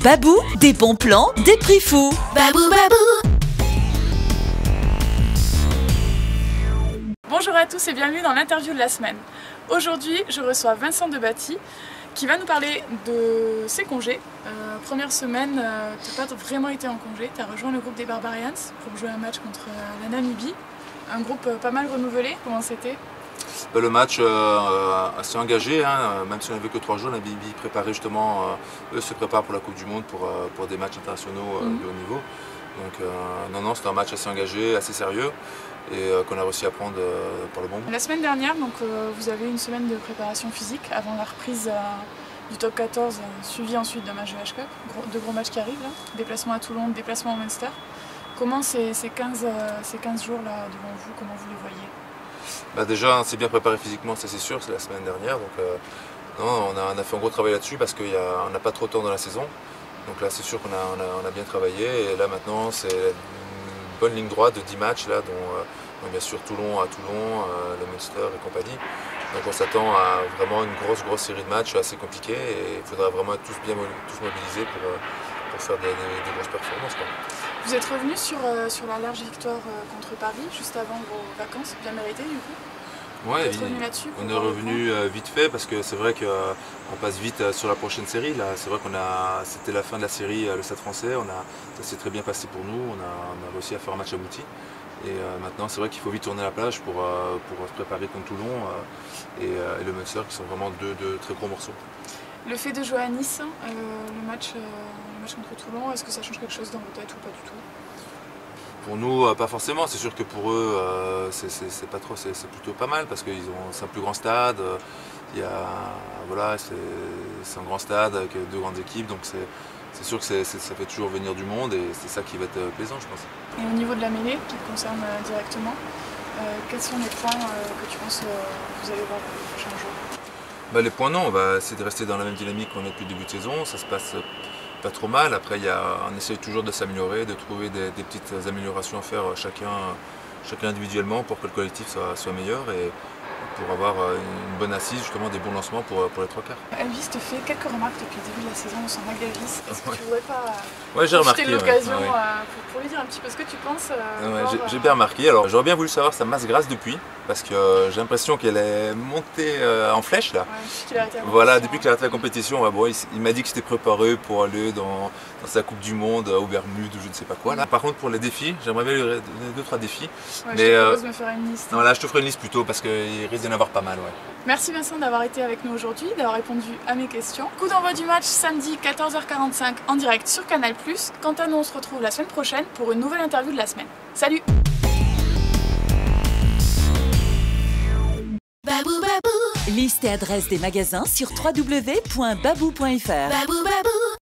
Babou, des bons plans, des prix fous. Babou, babou. Bonjour à tous et bienvenue dans l'interview de la semaine. Aujourd'hui, je reçois Vincent Debatty qui va nous parler de ses congés. Première semaine, tu n'as pas vraiment été en congé, tu as rejoint le groupe des Barbarians pour jouer un match contre la Namibie. Un groupe pas mal renouvelé, comment c'était? Le match assez engagé, hein, même si on n'avait que 3 jours, la Namibie préparait justement, eux se préparent pour la Coupe du Monde pour des matchs internationaux de haut niveau. Donc non, c'était un match assez engagé, assez sérieux et qu'on a réussi à prendre par le bon bout. La semaine dernière, donc, vous avez eu une semaine de préparation physique avant la reprise du top 14, suivi ensuite d'un match de H-Cup, deux gros matchs qui arrivent, là. Déplacement à Toulon, déplacement au Munster. Comment ces 15 jours-là devant vous, comment vous les voyez? Déjà, on s'est bien préparé physiquement, ça c'est sûr, c'est la semaine dernière. Donc, non, on a fait un gros travail là-dessus parce qu'on n'a pas trop de temps dans la saison. Donc là, c'est sûr qu'on a bien travaillé. Et là, maintenant, c'est une bonne ligne droite de 10 matchs, là, dont bien sûr Toulon à Toulon, le Munster et compagnie. Donc on s'attend à vraiment une grosse série de matchs assez compliqués. Et il faudra vraiment être tous mobilisés pour faire des grosses performances, quoi. Vous êtes revenu sur la large victoire contre Paris, juste avant vos vacances, bien méritées du coup? Ouais, on est revenu vite fait parce que c'est vrai qu'on passe vite sur la prochaine série. Là, c'est vrai c'était la fin de la série, le Stade Français. Ça s'est très bien passé pour nous. On a réussi à faire un match abouti. Et maintenant, c'est vrai qu'il faut vite tourner la plage pour se préparer contre Toulon et le Munster, qui sont vraiment deux très gros morceaux. Le fait de jouer à Nice, le match contre Toulon, est-ce que ça change quelque chose dans vos têtes ou pas du tout? Pour nous, pas forcément. C'est sûr que pour eux, c'est plutôt pas mal parce que c'est un plus grand stade. Voilà, c'est un grand stade avec deux grandes équipes, donc c'est sûr que ça fait toujours venir du monde et c'est ça qui va être plaisant, je pense. Et au niveau de la mêlée, qui te concerne directement, quels sont les points que tu penses que vous allez voir pour les prochains jours? Les points, non, on va essayer de rester dans la même dynamique qu'on est depuis le début de saison. Ça se passe pas trop mal. Après, on essaye toujours de s'améliorer, de trouver des petites améliorations à faire chacun individuellement pour que le collectif soit meilleur et pour avoir une bonne assise, justement des bons lancements pour les 3 quarts. Elvis te fait quelques remarques depuis le début de la saison sur McDavis. Est-ce que tu ne voudrais pas j'ai remarqué l'occasion pour lui dire un petit peu ce que tu penses? J'ai bien remarqué. Alors j'aurais bien voulu savoir sa masse grasse depuis, parce que j'ai l'impression qu'elle est montée en flèche là. Depuis qu'il a arrêté la compétition, il m'a dit que c'était préparé pour aller dans sa Coupe du Monde aux Bermudes ou je ne sais pas quoi. Là. Par contre pour les défis, j'aimerais bien lui donner 2-3 défis. Je te propose de me faire une liste. Non, là je te ferai une liste plutôt parce qu'il risque d'y en avoir pas mal. Merci Vincent d'avoir été avec nous aujourd'hui, d'avoir répondu à mes questions. Coup d'envoi du match samedi 14h45 en direct sur Canal+. Quant à nous, on se retrouve la semaine prochaine pour une nouvelle interview de la semaine. Salut! Babou, babou. Liste et adresse des magasins sur www.babou.fr. Babou, babou.